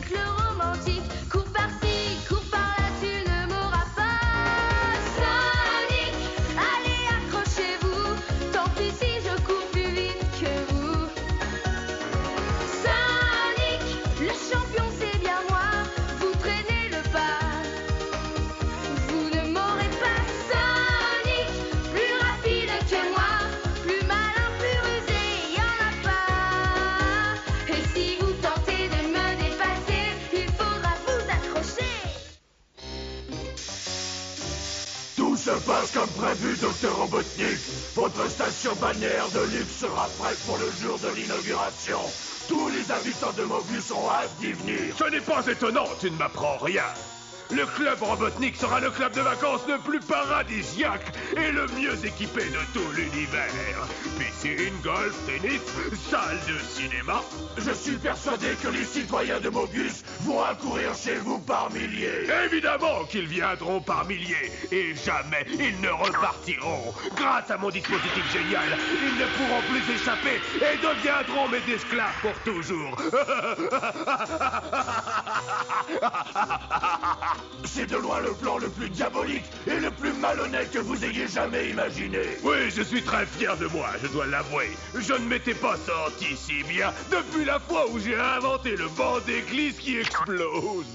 avec le romantique. Cours par-ci, cours par-là, tu ne mourras pas. Sonic, allez accrochez-vous, tant pis si je cours plus vite que vous. Sonic, le champion c'est bien moi, vous traînez le pas. Vous ne m'aurez pas. Sonic, plus rapide que moi, plus malin, plus rusé, y en a pas. Et si vous tentez de me dépasser, il faudra vous accrocher. Tout se passe comme prévu, Docteur Robotnik. Votre station balnéaire de luxe sera prête pour le jour de l'inauguration. Tous les habitants de Mobius ont hâte d'y venir. Ce n'est pas étonnant, tu ne m'apprends rien. Le club Robotnik sera le club de vacances le plus paradisiaque et le mieux équipé de tout l'univers. Piscine, golf, tennis, salle de cinéma. Je suis persuadé que les citoyens de Mobius vont accourir chez vous par milliers. Évidemment qu'ils viendront par milliers et jamais ils ne repartiront. Grâce à mon dispositif génial, ils ne pourront plus échapper et deviendront mes esclaves pour toujours. C'est de loin le plan le plus diabolique et le plus malhonnête que vous ayez jamais imaginé. Oui, je suis très fier de moi, je dois l'avouer. Je ne m'étais pas senti si bien depuis la fois où j'ai inventé le banc d'église qui explose.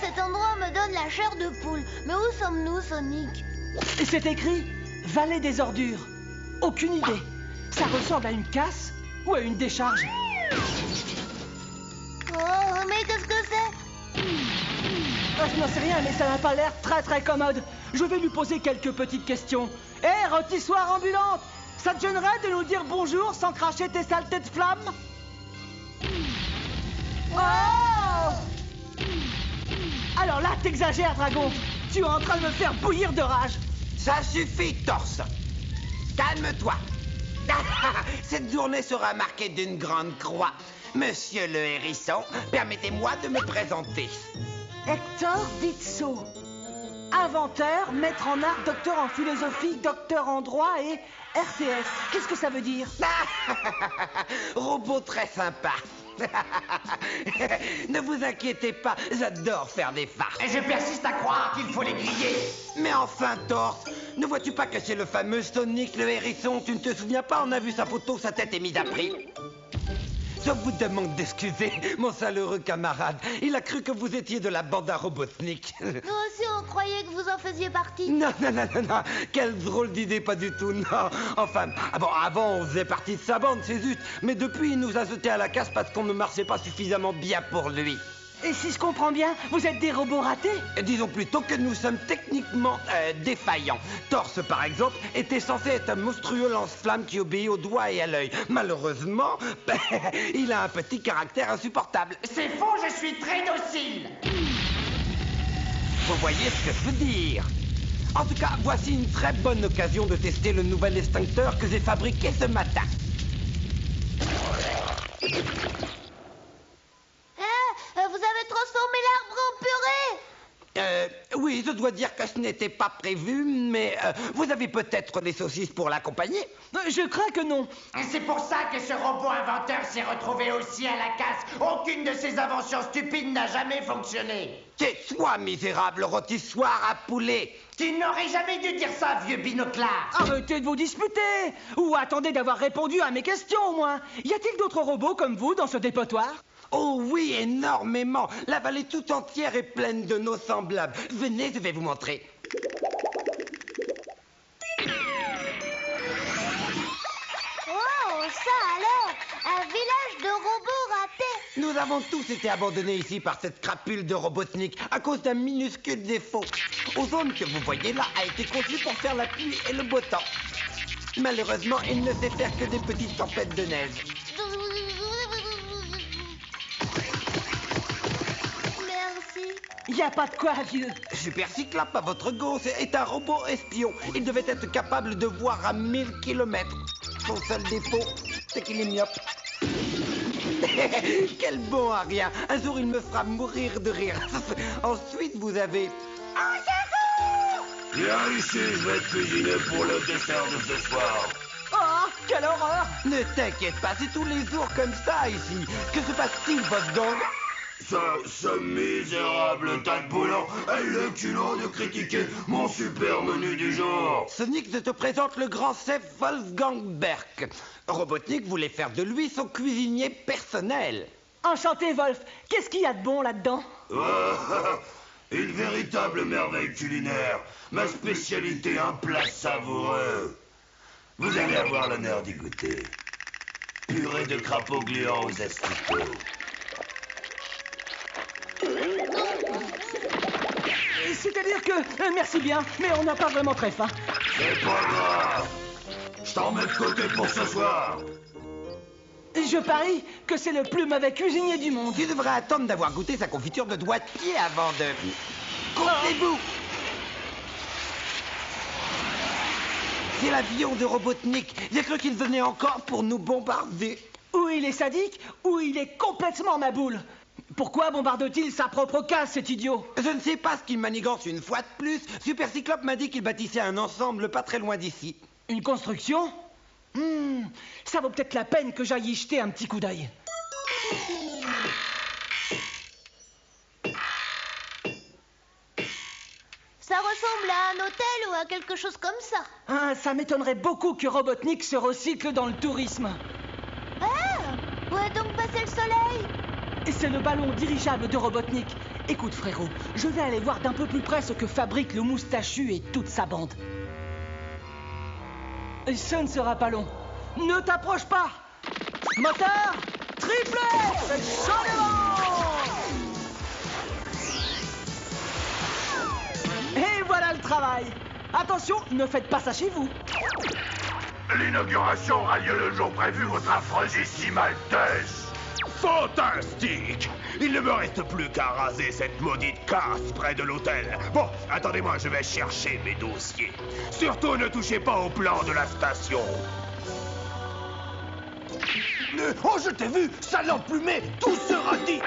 Cet endroit me donne la chair de poule. Mais où sommes-nous, Sonic? Et c'est écrit Vallée des ordures. Aucune idée. Ça ressemble à une casse ou à une décharge. Oh, mais qu'est-ce que c'est? Je n'en sais rien, mais ça n'a pas l'air très très commode. Je vais lui poser quelques petites questions. Hé, rôtissoire ambulante, ça te gênerait de nous dire bonjour sans cracher tes saletés de flammes? Oh! Alors là, t'exagères, Dragon. Tu es en train de me faire bouillir de rage. Ça suffit, Torse. Calme-toi. Cette journée sera marquée d'une grande croix. Monsieur le hérisson, permettez-moi de me présenter. Hector Ditso. Inventeur, maître en art, docteur en philosophie, docteur en droit et RTS. Qu'est-ce que ça veut dire? Robot très sympa. Ne vous inquiétez pas, j'adore faire des farces. Et je persiste à croire qu'il faut les griller. Mais enfin, Torse, ne vois-tu pas que c'est le fameux Sonic le hérisson? Tu ne te souviens pas? On a vu sa photo, sa tête est mise à prix. Je vous demande d'excuser, mon salheureux camarade. Il a cru que vous étiez de la bande à Robotnik. Nous aussi, on croyait que vous en faisiez partie. Non. Quelle drôle d'idée, pas du tout, non. Enfin, avant, on faisait partie de sa bande, c'est juste. Mais depuis, il nous a jetés à la casse parce qu'on ne marchait pas suffisamment bien pour lui. Et si je comprends bien, vous êtes des robots ratés? Disons plutôt que nous sommes techniquement défaillants. Torse, par exemple, était censé être un monstrueux lance-flamme qui obéit au doigt et à l'œil. Malheureusement, il a un petit caractère insupportable. C'est faux, je suis très docile. Vous voyez ce que je veux dire? En tout cas, voici une très bonne occasion de tester le nouvel extincteur que j'ai fabriqué ce matin. Vous avez transformé l'arbre en purée! Oui, je dois dire que ce n'était pas prévu, mais vous avez peut-être des saucisses pour l'accompagner? Je crains que non. C'est pour ça que ce robot inventeur s'est retrouvé aussi à la casse. Aucune de ses inventions stupides n'a jamais fonctionné. Tais-toi, misérable rôtissoire à poulet! Tu n'aurais jamais dû dire ça, vieux binoclard. Arrêtez de vous disputer! Ou attendez d'avoir répondu à mes questions, au moins. Y a-t-il d'autres robots comme vous dans ce dépotoir? Oh oui, énormément. La vallée tout entière est pleine de nos semblables. Venez, je vais vous montrer. Oh, ça alors! Un village de robots ratés! Nous avons tous été abandonnés ici par cette crapule de Robotnik à cause d'un minuscule défaut. Ozone que vous voyez là a été conçu pour faire la pluie et le beau temps. Malheureusement, il ne sait faire que des petites tempêtes de neige. Merci. Y a pas de quoi, vieux. Super Cyclope, à votre gauche, est un robot espion. Il devait être capable de voir à 1000 km. Son seul défaut, c'est qu'il est myope. Quel bon à rien. Un jour, il me fera mourir de rire. Ensuite, vous avez... Viens ici, je vais te cuisiner pour le dessert de ce soir. Oh, quelle horreur! Ne t'inquiète pas, c'est tous les jours comme ça ici. Que se passe-t-il, Wolfgang? Ce misérable tas de boulot a eu le culot de critiquer mon super menu du jour. Sonic, je te présente le grand chef Wolfgang Berk. Robotnik voulait faire de lui son cuisinier personnel. Enchanté, Wolf. Qu'est-ce qu'il y a de bon là-dedans? Une véritable merveille culinaire. Ma spécialité, un plat savoureux. Vous allez avoir l'honneur d'y goûter. Purée de crapauds gluants aux asticots. C'est-à-dire que... merci bien, mais on n'a pas vraiment très faim. C'est pas grave. Je t'en mets de côté pour ce soir. Je parie que c'est le plus mauvais cuisinier du monde. Tu devrais attendre d'avoir goûté sa confiture de doigts de pied avant de... Comptez-vous! C'est l'avion de Robotnik. J'ai cru qu'il venait encore pour nous bombarder. Ou il est sadique, ou il est complètement maboule. Pourquoi bombarde-t-il sa propre case, cet idiot? Je ne sais pas ce qu'il manigance une fois de plus. Super Cyclope m'a dit qu'il bâtissait un ensemble pas très loin d'ici. Une construction? Ça vaut peut-être la peine que j'aille y jeter un petit coup d'œil. Ça ressemble à un hôtel ou à quelque chose comme ça. Ah, ça m'étonnerait beaucoup que Robotnik se recycle dans le tourisme. Ah! Où a donc passé le soleil? Et c'est le ballon dirigeable de Robotnik. Écoute, frérot, je vais aller voir d'un peu plus près ce que fabrique le moustachu et toute sa bande. Et ce ne sera pas long. Ne t'approche pas! Moteur! Triplé! Et voilà le travail. Attention, ne faites pas ça chez vous. L'inauguration aura lieu le jour prévu, votre affreusissime Altesse. Fantastique! Il ne me reste plus qu'à raser cette maudite casse près de l'hôtel. Bon, attendez-moi, je vais chercher mes dossiers. Surtout, ne touchez pas au plan de la station. Oh, je t'ai vu, sale emplumé, tout sera dit.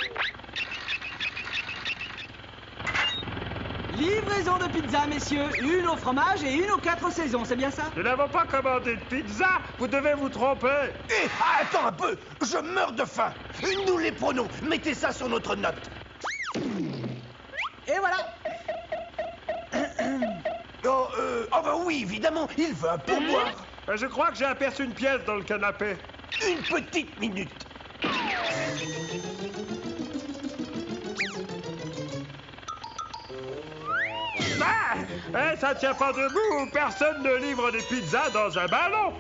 Livraison de pizza, messieurs. Une au fromage et une aux 4 saisons, c'est bien ça? Nous n'avons pas commandé de pizza. Vous devez vous tromper. Hé, attends un peu, je meurs de faim. Nous les prenons, mettez ça sur notre note. Et voilà. Oh bah oui, évidemment, il veut un pourboire. Je crois que j'ai aperçu une pièce dans le canapé. Une petite minute. Ah! Ça tient pas debout. Personne ne livre des pizzas dans un ballon.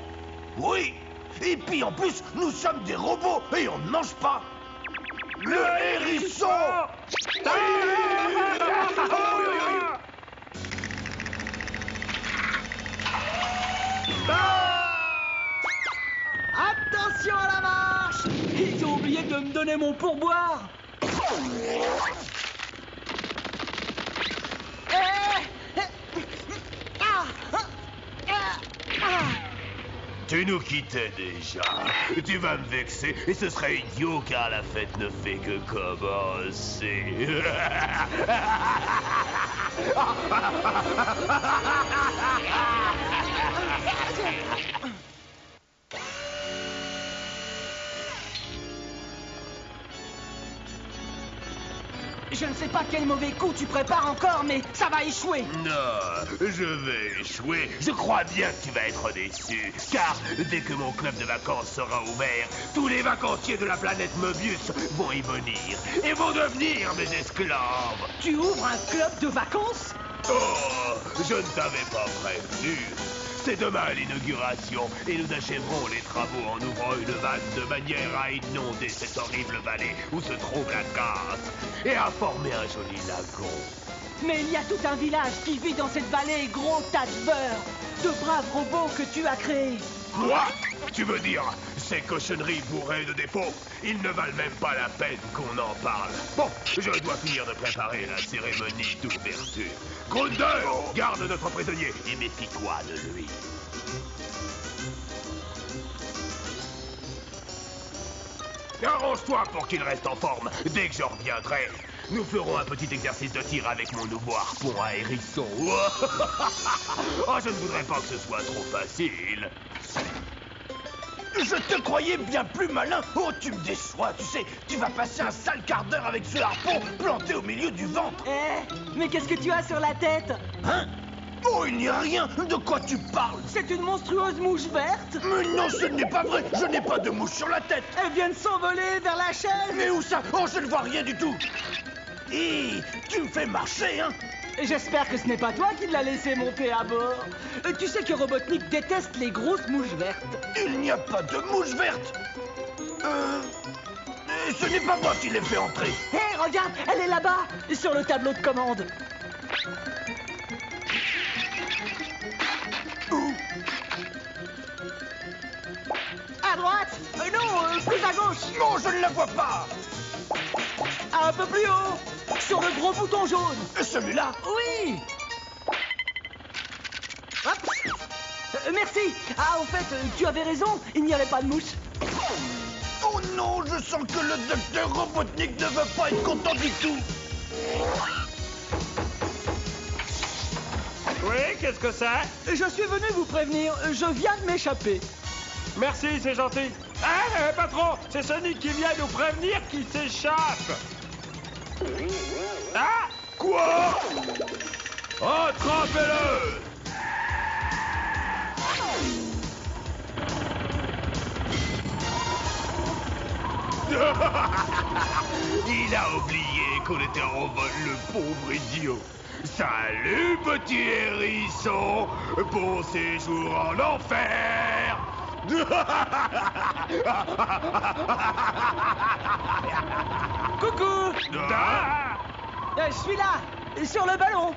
Oui, et puis en plus, nous sommes des robots et on ne mange pas. Le hérisson. Attention à la marche! Ils ont oublié de me donner mon pourboire. Tu nous quittais déjà. Tu vas me vexer et ce serait idiot car la fête ne fait que commencer. Je ne sais pas quel mauvais coup tu prépares encore, mais ça va échouer. Non, je vais échouer. Je crois bien que tu vas être déçu. Car dès que mon club de vacances sera ouvert, tous les vacanciers de la planète Möbius vont y venir et vont devenir mes esclaves. Tu ouvres un club de vacances? Oh, je ne t'avais pas prévenu. C'est demain l'inauguration et nous achèverons les travaux en ouvrant une vanne de manière à inonder cette horrible vallée où se trouve la casse et à former un joli lagon. Mais il y a tout un village qui vit dans cette vallée, gros tas de beurre. De braves robots que tu as créés. Quoi? Tu veux dire ces cochonneries bourrées de dépôts? Ils ne valent même pas la peine qu'on en parle. Bon, je dois finir de préparer la cérémonie d'ouverture. Grunder, garde notre prisonnier et méfie-toi de lui. Arrange-toi pour qu'il reste en forme. Dès que je reviendrai, nous ferons un petit exercice de tir avec mon nouveau harpon à hérisson. Oh, je ne voudrais pas que ce soit trop facile. Je te croyais bien plus malin. Oh, tu me déçois, tu sais. Tu vas passer un sale quart d'heure avec ce harpon planté au milieu du ventre. Mais qu'est-ce que tu as sur la tête? Hein? Oh, il n'y a rien. De quoi tu parles? C'est une monstrueuse mouche verte. Mais non, ce n'est pas vrai. Je n'ai pas de mouche sur la tête. Elle vient de s'envoler vers la chaise. Mais où ça? Oh, je ne vois rien du tout. Hé, tu me fais marcher, hein? J'espère que ce n'est pas toi qui l'as laissé monter à bord. Tu sais que Robotnik déteste les grosses mouches vertes. Il n'y a pas de mouche verte. Ce n'est pas moi qui l'ai fait entrer. Hé, regarde, elle est là-bas, sur le tableau de commande. Où? À droite. Non, plus à gauche. Non, je ne la vois pas. Un peu plus haut, sur le gros bouton jaune. Celui-là? Oui. Hop. Merci. Ah, au fait, tu avais raison, il n'y avait pas de mouche. Oh non, je sens que le docteur Robotnik ne veut pas être content du tout. Oui, qu'est-ce que c'est? Je suis venu vous prévenir, je viens de m'échapper. Merci, c'est gentil. Ah, patron, c'est Sonic qui vient nous prévenir qu'il s'échappe. Ah! Quoi? Attrapez-le! Il a oublié qu'on était en vol, le pauvre idiot. Salut, petit hérisson. Bon séjour en enfer. Coucou. Ah, Je suis là, sur le ballon.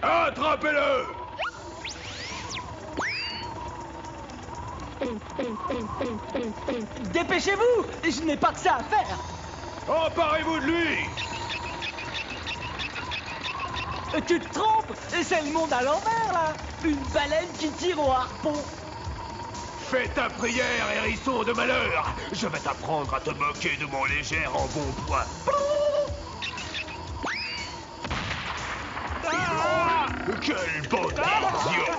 attrapez-le. Dépêchez-vous, je n'ai pas que ça à faire. Emparez-vous de lui. Tu te trompes, c'est le monde à l'envers là. Une baleine qui tire au harpon. Fais ta prière, hérisson de malheur. Je vais t'apprendre à te moquer de mon légère embonpoint. Ah, quel bon idiot.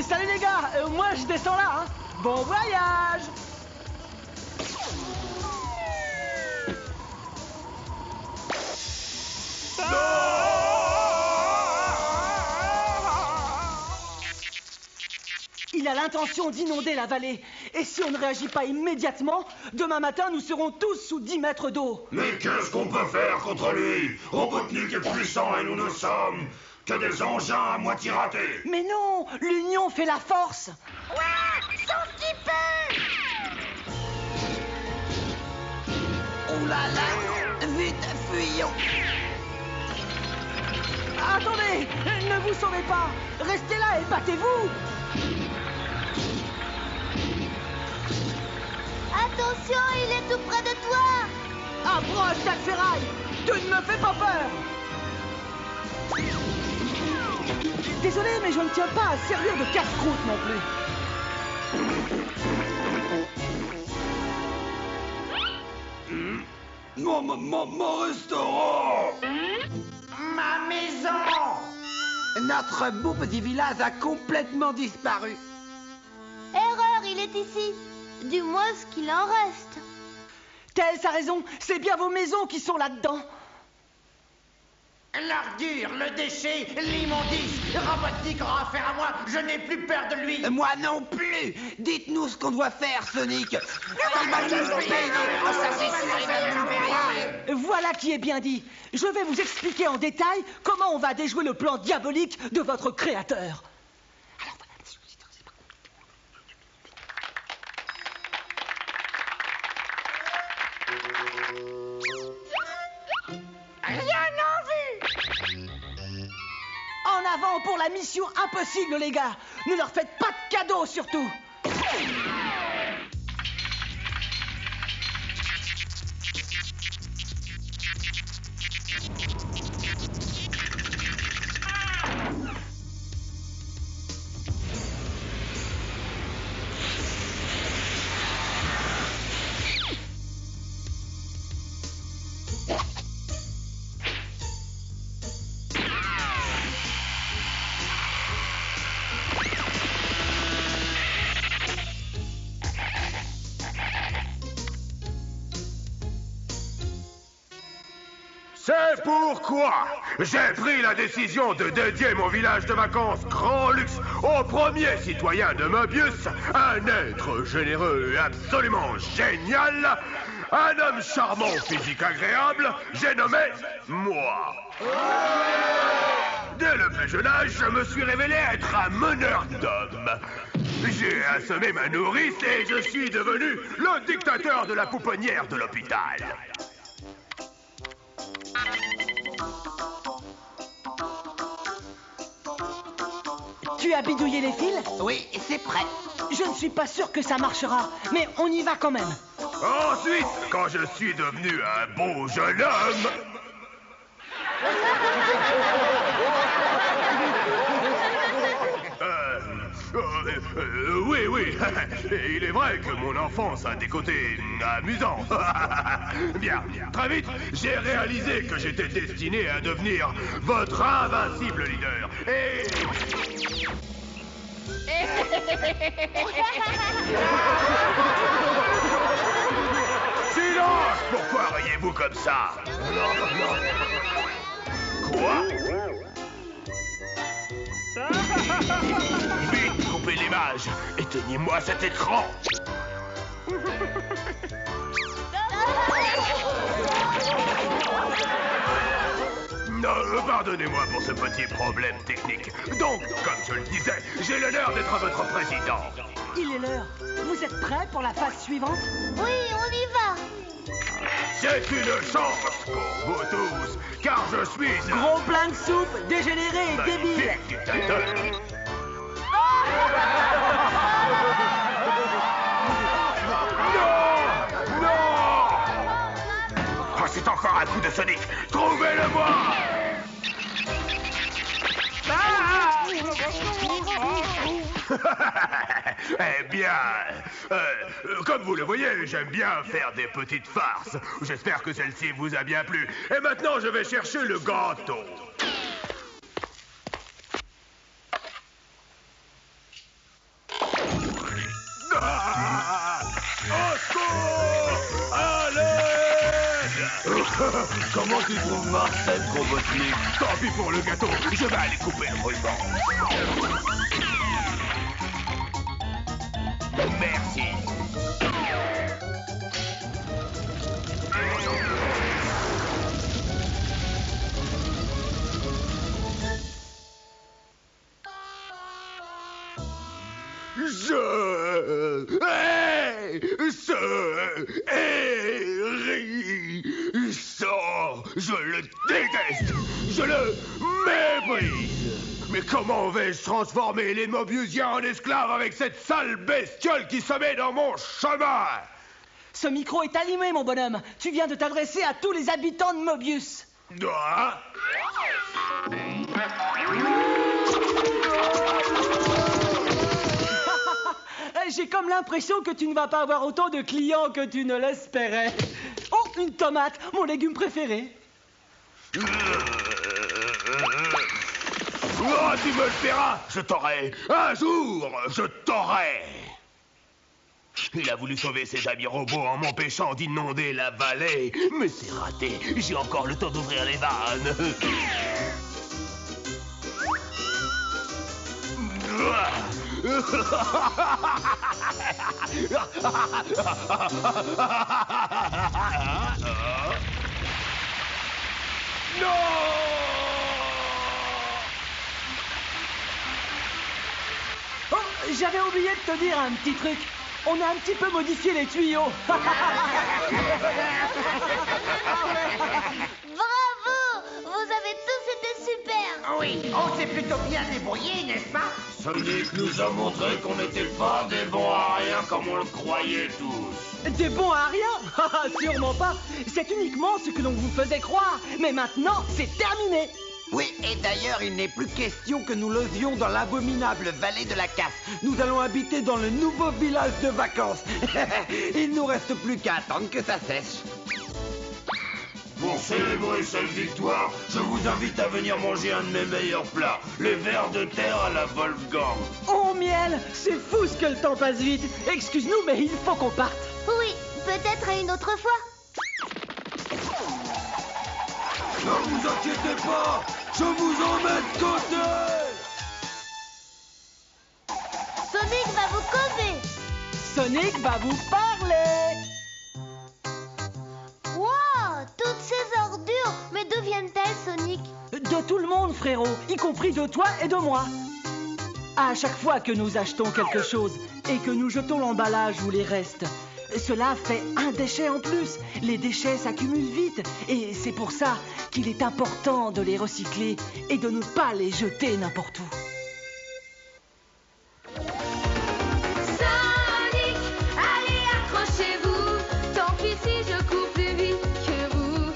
Salut les gars, moi je descends là. Hein. Bon voyage. Il a l'intention d'inonder la vallée. Et si on ne réagit pas immédiatement, demain matin, nous serons tous sous 10 mètres d'eau. Mais qu'est-ce qu'on peut faire contre lui? Robotnik est puissant et nous ne sommes que des engins à moitié ratés. Mais non, l'union fait la force. Ouah, son petit peu. Oh là là, vite, fuyons. Attendez, ne vous sauvez pas. Restez là et battez-vous. Attention, il est tout près de toi. Approche ta ferraille. Tu ne me fais pas peur. Désolé, mais je ne tiens pas à servir de casse-croûte non plus. Mon restaurant. Ma maison! Notre beau petit village a complètement disparu. Erreur, il est ici. Du moins ce qu'il en reste. Tess a raison, c'est bien vos maisons qui sont là-dedans. L'ordure, le déchet, l'immondice, Robotnik aura affaire à moi, je n'ai plus peur de lui. Moi non plus. Dites-nous ce qu'on doit faire, Sonic. Voilà qui est bien dit. Je vais vous expliquer en détail comment on va déjouer le plan diabolique de votre créateur. En avant pour la mission impossible, les gars. Ne leur faites pas de cadeaux, surtout. C'est pourquoi j'ai pris la décision de dédier mon village de vacances Grand Luxe au premier citoyen de Mobius, un être généreux et absolument génial, un homme charmant, physique agréable, j'ai nommé moi. Dès le plus jeune âge, je me suis révélé être un meneur d'hommes. J'ai assommé ma nourrice et je suis devenu le dictateur de la pouponnière de l'hôpital. Tu as bidouillé les fils? Oui, c'est prêt. Je ne suis pas sûr que ça marchera, mais on y va quand même. Ensuite, quand je suis devenu un beau jeune homme... Oui, il est vrai que mon enfance a des côtés amusants. Bien, très vite, j'ai réalisé que j'étais destiné à devenir votre invincible leader. Et... Silence! Pourquoi riez-vous comme ça? Quoi? Vite, coupez l'image! Éteignez-moi cet écran! Pardonnez-moi pour ce petit problème technique. Donc, comme je le disais, j'ai l'honneur d'être votre président. Il est l'heure. Vous êtes prêts pour la phase suivante? Oui, on y va. C'est une chance pour vous tous, car je suis un Gros plein de soupe, dégénéré et débile. magnifique dictateur. Non! Oh, c'est encore un coup de Sonic. Trouvez-le-moi! Eh bien, comme vous le voyez, j'aime bien faire des petites farces. J'espère que celle-ci vous a bien plu. Et maintenant, je vais chercher le gâteau. Ah! Au secours! À l'aide! Comment tu trouves ma scène, Robotnik? Tant pis pour le gâteau, je vais aller couper le ruban. Merci. Je le déteste. Je le méprise. Mais comment vais-je transformer les Mobiusiens en esclaves avec cette sale bestiole qui se met dans mon chemin? Ce micro est allumé, mon bonhomme. Tu viens de t'adresser à tous les habitants de Mobius. Ah. J'ai comme l'impression que tu ne vas pas avoir autant de clients que tu ne l'espérais. Oh, une tomate, mon légume préféré. Oh, tu me le feras. Je t'aurai. Un jour, je t'aurai. Il a voulu sauver ses amis robots en m'empêchant d'inonder la vallée. Mais c'est raté. J'ai encore le temps d'ouvrir les vannes. Non! Oh, j'avais oublié de te dire un petit truc. On a un petit peu modifié les tuyaux. Bravo! Vous avez tous été super. Oui, on s'est plutôt bien débrouillé, n'est-ce pas? Sonic nous a montré qu'on n'était pas des bons à rien comme on le croyait tous. Des bons à rien? Sûrement pas. C'est uniquement ce que l'on vous faisait croire. Mais maintenant, c'est terminé. Oui, et d'ailleurs, il n'est plus question que nous logions dans l'abominable vallée de la casse. Nous allons habiter dans le nouveau village de vacances. Il nous reste plus qu'à attendre que ça sèche. Pour célébrer cette victoire, je vous invite à venir manger un de mes meilleurs plats, les vers de terre à la Wolfgang. Oh, miel, c'est fou ce que le temps passe vite. Excuse-nous, mais il faut qu'on parte. Oui, peut-être à une autre fois. Ne vous inquiétez pas, je vous emmène de côté. Sonic va vous causer. Sonic va vous parler. Wow, toutes ces ordures. Mais d'où viennent-elles, Sonic? De tout le monde, frérot, y compris de toi et de moi. À chaque fois que nous achetons quelque chose et que nous jetons l'emballage ou les restes, cela fait un déchet en plus. Les déchets s'accumulent vite et c'est pour ça qu'il est important de les recycler et de ne pas les jeter n'importe où. Sonic, allez accrochez-vous, tant qu'ici je cours plus vite que vous.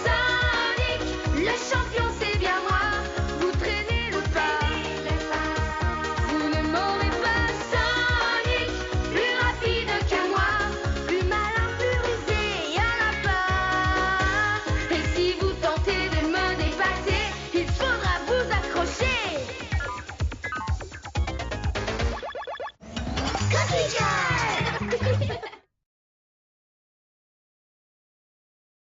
Sonic, le champion c'est bien moi, vous traînez le pas. Vous ne m'aurez pas, Sonic, plus rapide que moi, plus malin, plus rusé, y'en a pas. Et si vous tentez de me dépasser, il faudra vous accrocher. Quand tu